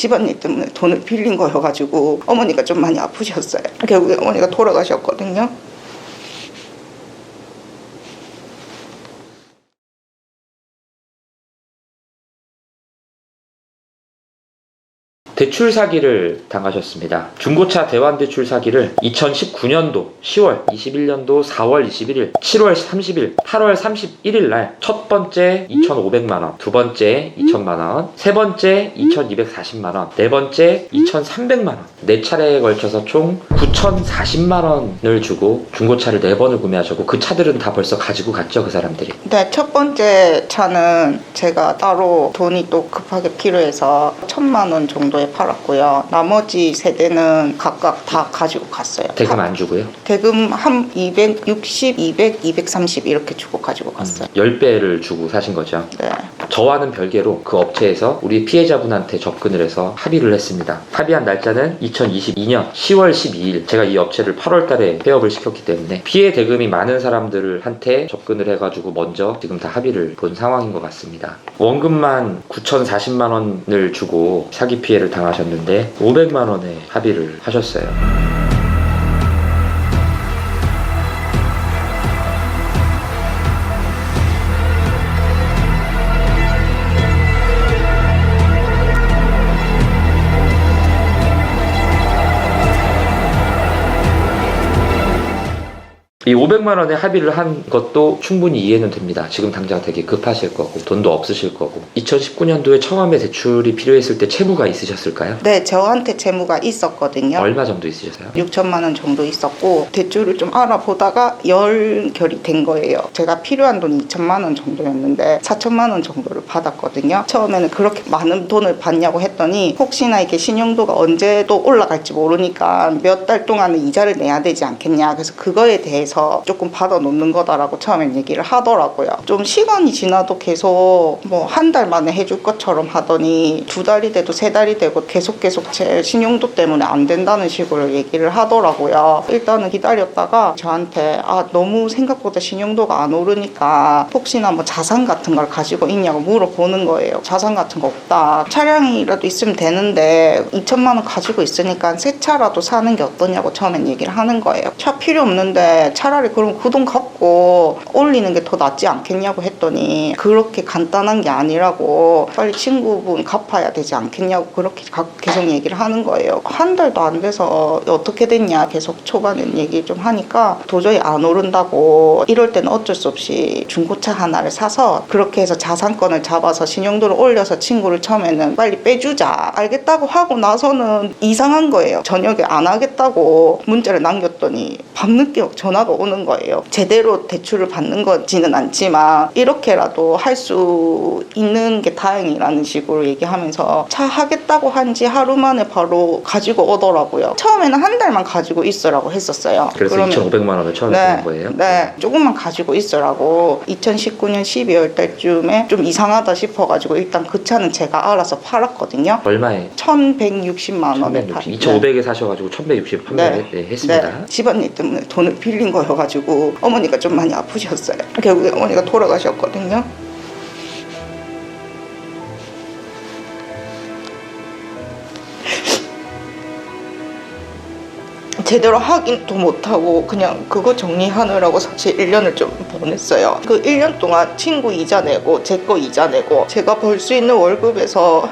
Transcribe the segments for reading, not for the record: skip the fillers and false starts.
집안일 때문에 돈을 빌린 거여가지고 어머니가 좀 많이 아프셨어요. 결국에 어머니가 돌아가셨거든요. 대출 사기를 당하셨습니다. 중고차 대환 대출 사기를 2019년도 10월, 21년도 4월 21일, 7월 30일, 8월 31일 날 첫 번째 2,500만 원, 두 번째 2,000만 원, 세 번째 2,240만 원, 네 번째 2,300만 원, 네 차례에 걸쳐서 총 9,040만 원을 주고 중고차를 4번을 구매하셨고 그 차들은 다 벌써 가지고 갔죠, 그 사람들이. 네, 첫 번째 차는 제가 따로 돈이 또 급하게 필요해서 1,000만 원 정도에 팔았고요. 나머지 세대는 각각 다 가지고 갔어요. 대금 안 주고요? 대금 한 260, 200, 230 이렇게 주고 가지고 갔어요. 10배를 주고 사신 거죠? 네. 저와는 별개로 그 업체에서 우리 피해자분한테 접근을 해서 합의를 했습니다. 합의한 날짜는 2022년 10월 12일. 제가 이 업체를 8월 달에 폐업을 시켰기 때문에 피해 대금이 많은 사람들한테 접근을 해가지고 먼저 지금 다 합의를 본 상황인 것 같습니다. 원금만 9,040만 원을 주고 사기 피해를 당하셨는데 500만 원에 합의를 하셨어요. 이 500만 원에 합의를 한 것도 충분히 이해는 됩니다. 지금 당장 되게 급하실 거고 돈도 없으실 거고. 2019년도에 처음에 대출이 필요했을 때 채무가 있으셨을까요? 네, 저한테 채무가 있었거든요. 얼마 정도 있으셨어요? 6천만 원 정도 있었고 대출을 좀 알아보다가 연결이 된 거예요. 제가 필요한 돈이 2천만 원 정도였는데 4천만 원 정도를 받았거든요. 처음에는 그렇게 많은 돈을 받냐고 했더니 혹시나 이게 신용도가 언제 또 올라갈지 모르니까 몇 달 동안은 이자를 내야 되지 않겠냐. 그래서 그거에 대해서 조금 받아 놓는 거다라고 처음엔 얘기를 하더라고요. 좀 시간이 지나도 계속 뭐 한 달 만에 해줄 것처럼 하더니 2달이 돼도 3달이 되고 계속 제 신용도 때문에 안 된다는 식으로 얘기를 하더라고요. 일단은 기다렸다가 저한테 너무 생각보다 신용도가 안 오르니까 혹시나 뭐 자산 같은 걸 가지고 있냐고 물어보는 거예요. 자산 같은 거 없다. 차량이라도 있으면 되는데 2천만 원 가지고 있으니까 새 차라도 사는 게 어떠냐고 처음엔 얘기를 하는 거예요. 차 필요 없는데 차라리 그럼 그 돈 갚고 올리는 게 더 낫지 않겠냐고 했더니 그렇게 간단한 게 아니라고 빨리 친구분 갚아야 되지 않겠냐고 그렇게 계속 얘기를 하는 거예요. 한 달도 안 돼서 어떻게 됐냐 계속 초반엔 얘기 좀 하니까 도저히 안 오른다고 이럴 때는 어쩔 수 없이 중고차 하나를 사서 그렇게 해서 자산권을 잡아서 신용도를 올려서 친구를 처음에는 빨리 빼주자 알겠다고 하고 나서는 이상한 거예요. 저녁에 안 하겠다고 문자를 남겼더니 밤늦게 전화가 오는 거예요. 제대로 대출을 받는 거지는 않지만 이렇게라도 할 수 있는 게 다행이라는 식으로 얘기하면서 차 하겠다고 한 지 하루 만에 바로 가지고 오더라고요. 처음에는 한 달만 가지고 있으라고 했었어요. 그래서 2,500만 원을 처음에 드린 거예요? 네, 조금만 가지고 있으라고 2019년 12월 달쯤에 좀 이상하다 싶어가지고 일단 그 차는 제가 알아서 팔았거든요. 얼마에? 1,160만 원에 2,500에 사셔가지고 1,160 판매했습니다. 네. 집안일 때문에 돈을 빌린 거여가지고 어머니가 좀 많이 아프셨어요. 결국에 어머니가 돌아가셨거든요. 제대로 하긴도 못하고 그냥 그거 정리하느라고 사실 1년을 좀 보냈어요. 그 1년 동안 친구 이자 내고 제 거 이자 내고 제가 벌 수 있는 월급에서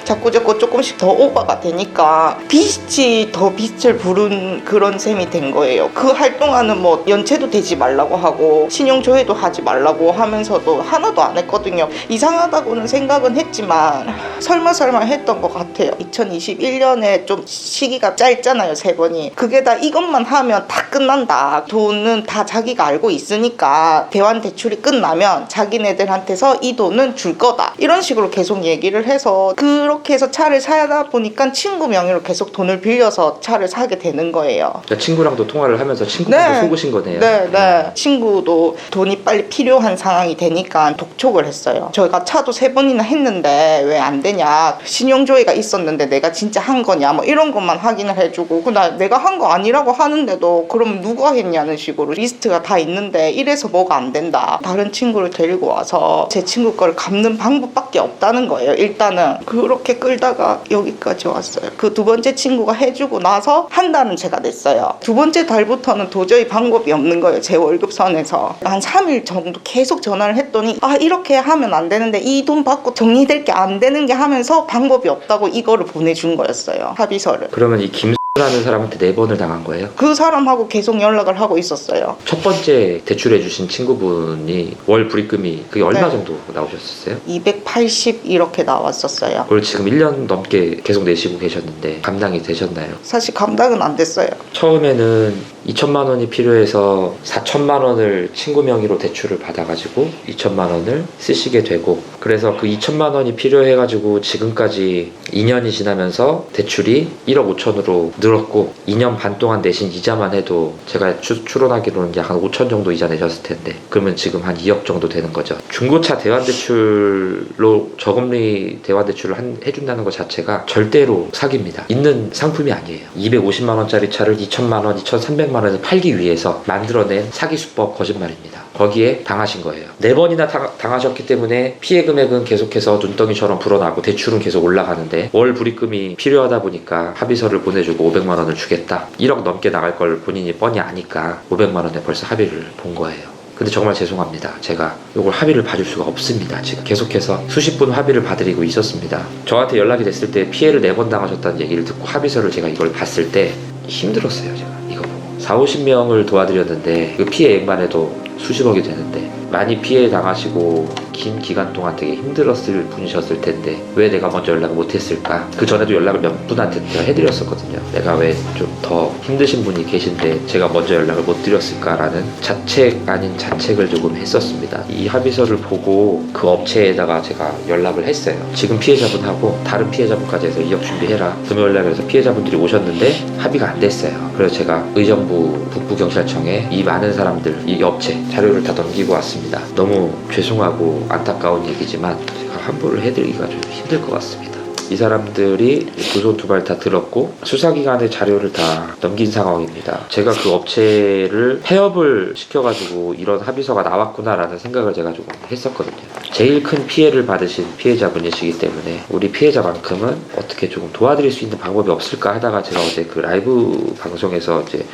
자꾸 조금씩 더 오버가 되니까 빚이 더 빚을 부른 그런 셈이 된 거예요. 그 할 동안은 뭐 연체도 되지 말라고 하고 신용조회도 하지 말라고 하면서도 하나도 안 했거든요. 이상하다고는 생각은 했지만 설마 했던 것 같아요. 2021년에 좀 시기가 짧잖아요. 3번이. 그게 다 이것만 하면 다 끝난다. 돈은 다 자기가 알고 있으니까 대환 대출이 끝나면 자기네들한테서 이 돈은 줄 거다. 이런 식으로 계속 얘기를 해서 그렇게 해서 차를 사다 보니까 친구 명의로 계속 돈을 빌려서 차를 사게 되는 거예요. 그러니까 친구랑도 통화를 하면서 친구분도 속으신 거네요. 네. 친구도 돈이 빨리 필요한 상황이 되니까 독촉을 했어요. 저희가 차도 3번이나 했는데 왜 안 되냐. 신용조회가 있었는데 내가 진짜 한 거냐. 뭐 이런 것만 확인을 해주고 내가 한 거 아니라고 하는데도 그럼 누가 했냐는 식으로 리스트가 다 있는데 이래서 뭐가 안 된다. 다른 친구를 데리고 와서 제 친구 거를 갚는 방법밖에 없다는 거예요. 일단은 그렇게 끌다가 여기까지 왔어요. 그 두 번째 친구가 해주고 나서 한 달은 제가 냈어요. 두 번째 달부터는 도저히 방법이 없는 거예요. 제 월급선에서 한 3일 정도 계속 전화를 했더니 이렇게 하면 안 되는데 이 돈 받고 정리될 게 안 되는 게 하면서 방법이 없다고 이거를 보내준 거였어요. 합의서를. 그러면 이 김라는 사람한테 4번을 당한 거예요? 그 사람하고 계속 연락을 하고 있었어요. 첫 번째 대출해주신 친구분이 월 불입금이 그게 얼마 네. 정도 나오셨었어요? 280 이렇게 나왔었어요. 그걸 지금 1년 넘게 계속 내시고 계셨는데 감당이 되셨나요? 사실 감당은 안 됐어요. 처음에는 2천만 원이 필요해서 4천만 원을 친구 명의로 대출을 받아가지고 2천만 원을 쓰시게 되고, 그래서 그 2천만 원이 필요해가지고 지금까지 2년이 지나면서 대출이 1억 5천으로 늘었고, 2년 반 동안 내신 이자만 해도 제가 추론하기로는 약 한 5천 정도 이자 내셨을 텐데, 그러면 지금 한 2억 정도 되는 거죠. 중고차 대환대출로 저금리 대환대출을 해준다는 것 자체가 절대로 사기입니다. 있는 상품이 아니에요. 250만 원짜리 차를 2천만 원, 2,300만 원에 팔기 위해서 만들어낸 사기 수법 거짓말입니다. 거기에 당하신 거예요. 4번이나 당하셨기 때문에 피해 금액은 계속해서 눈덩이처럼 불어나고 대출은 계속 올라가는데, 월 불입금이 필요하다 보니까 합의서를 보내주고 500만 원을 주겠다. 1억 넘게 나갈 걸 본인이 뻔히 아니까 500만 원에 벌써 합의를 본 거예요. 근데 정말 죄송합니다. 제가 이걸 합의를 봐줄 수가 없습니다. 지금 계속해서 수십 분 합의를 봐드리고 있었습니다. 저한테 연락이 됐을 때 피해를 4번 당하셨다는 얘기를 듣고 합의서를 제가 이걸 봤을 때 힘들었어요. 제가 이거 보고 40-50명을 도와드렸는데 그 피해액만 해도 수십억이 되는데, 많이 피해 당하시고 긴 기간 동안 되게 힘들었을 분이셨을 텐데 왜 내가 먼저 연락을 못했을까? 그 전에도 연락을 몇 분한테 제가 해드렸었거든요. 내가 왜 좀 더 힘드신 분이 계신데 제가 먼저 연락을 못 드렸을까라는 자책 아닌 자책을 조금 했었습니다. 이 합의서를 보고 그 업체에다가 제가 연락을 했어요. 지금 피해자분하고 다른 피해자분까지 해서 2억 준비해라. 금요일날 해서 피해자분들이 오셨는데 합의가 안 됐어요. 그래서 제가 의정부 북부경찰청에 이 많은 사람들, 이 업체 자료를 다 넘기고 왔습니다. 너무 죄송하고 안타까운 얘기지만 제가 환불을 해드리기가 좀 힘들 것 같습니다. 이 사람들이 두 손 두 발 다 들었고 수사기관에 자료를 다 넘긴 상황입니다. 제가 그 업체를 폐업을 시켜가지고 이런 합의서가 나왔구나라는 생각을 제가 조금 했었거든요. 제일 큰 피해를 받으신 피해자분이시기 때문에 우리 피해자만큼은 어떻게 조금 도와드릴 수 있는 방법이 없을까 하다가 제가 어제 그 라이브 방송에서 이제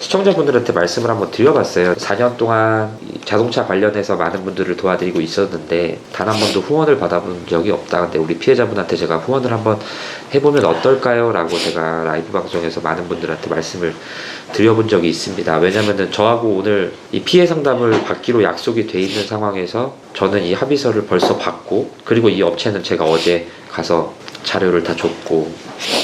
시청자분들한테 말씀을 한번 드려봤어요. 4년 동안 자동차 관련해서 많은 분들을 도와드리고 있었는데 단 한 번도 후원을 받아본 적이 없다. 근데 우리 피해자분한테 제가 후원을 한번 해보면 어떨까요? 라고 제가 라이브 방송에서 많은 분들한테 말씀을 드려본 적이 있습니다. 왜냐면은 저하고 오늘 이 피해 상담을 받기로 약속이 돼 있는 상황에서 저는 이 합의서를 벌써 받고, 그리고 이 업체는 제가 어제 가서 자료를 다 줬고,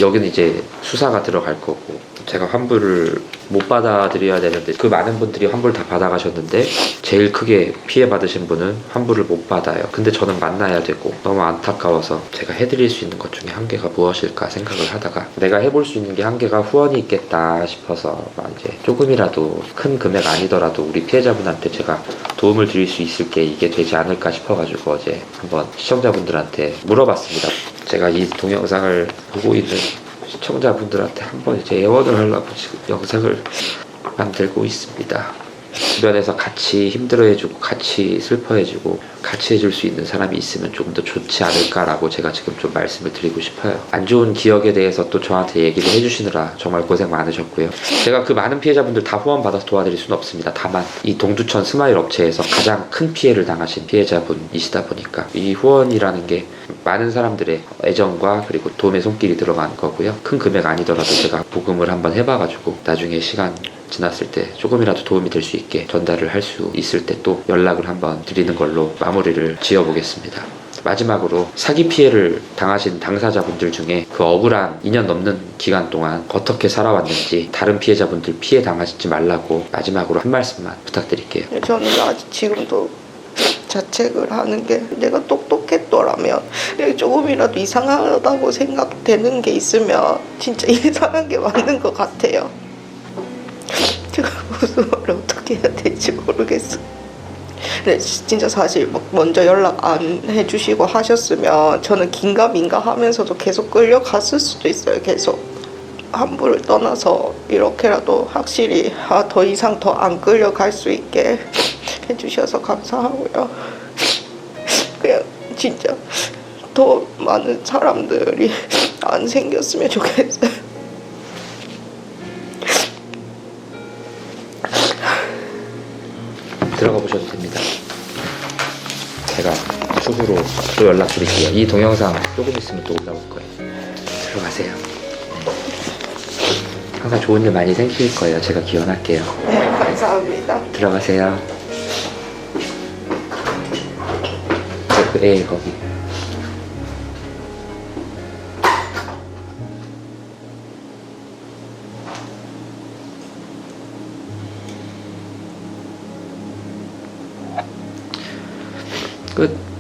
여기는 이제 수사가 들어갈 거고, 제가 환불을 못 받아드려야 되는데 그 많은 분들이 환불 다 받아가셨는데 제일 크게 피해 받으신 분은 환불을 못 받아요. 근데 저는 만나야 되고 너무 안타까워서 제가 해드릴 수 있는 것 중에 한계가 무엇일까 생각을 하다가, 내가 해볼 수 있는 게 한계가 후원이 있겠다 싶어서 이제 조금이라도 큰 금액 아니더라도 우리 피해자분한테 제가 도움을 드릴 수 있을 게 이게 되지 않을까 싶어가지고 어제 한번 시청자분들한테 물어봤습니다. 제가 이 동영상을 보고 있는 시청자분들한테 한번 이제 애원을 하려고 지금 영상을 만들고 있습니다. 주변에서 같이 힘들어해주고 같이 슬퍼해주고 같이 해줄 수 있는 사람이 있으면 좀 더 좋지 않을까라고 제가 지금 좀 말씀을 드리고 싶어요. 안 좋은 기억에 대해서 또 저한테 얘기를 해주시느라 정말 고생 많으셨고요. 제가 그 많은 피해자분들 다 후원받아서 도와드릴 수는 없습니다. 다만 이 동두천 스마일 업체에서 가장 큰 피해를 당하신 피해자분이시다 보니까 이 후원이라는 게 많은 사람들의 애정과 그리고 돈의 손길이 들어간 거고요. 큰 금액 아니더라도 제가 부금을 한번 해봐가지고 나중에 시간 지났을 때 조금이라도 도움이 될 수 있게 전달을 할 수 있을 때 또 연락을 한번 드리는 걸로 마무리를 지어보겠습니다. 마지막으로 사기 피해를 당하신 당사자분들 중에 그 억울한 2년 넘는 기간 동안 어떻게 살아왔는지, 다른 피해자분들 피해 당하시지 말라고 마지막으로 한 말씀만 부탁드릴게요. 저는 아직 지금도 자책을 하는 게, 내가 똑똑했더라면 조금이라도 이상하다고 생각되는 게 있으면 진짜 이상한 게 맞는 것 같아요. 제가 무슨 말을 어떻게 해야 될지 모르겠어. 근데 진짜 사실 먼저 연락 안 해주시고 하셨으면 저는 긴가민가 하면서도 계속 끌려갔을 수도 있어요. 계속 환부를 떠나서 이렇게라도 확실히 더 이상 더 안 끌려갈 수 있게 해주셔서 감사하고요. 그냥 진짜 더 많은 사람들이 안 생겼으면 좋겠어요. 들어가 보셔도 됩니다. 제가 추후로 또 연락드릴게요. 이 동영상 조금 있으면 또 올라올 거예요. 들어가세요. 네. 항상 좋은 일 많이 생길 거예요. 제가 기원할게요. 네, 감사합니다. 들어가세요. 애 거기. 끝.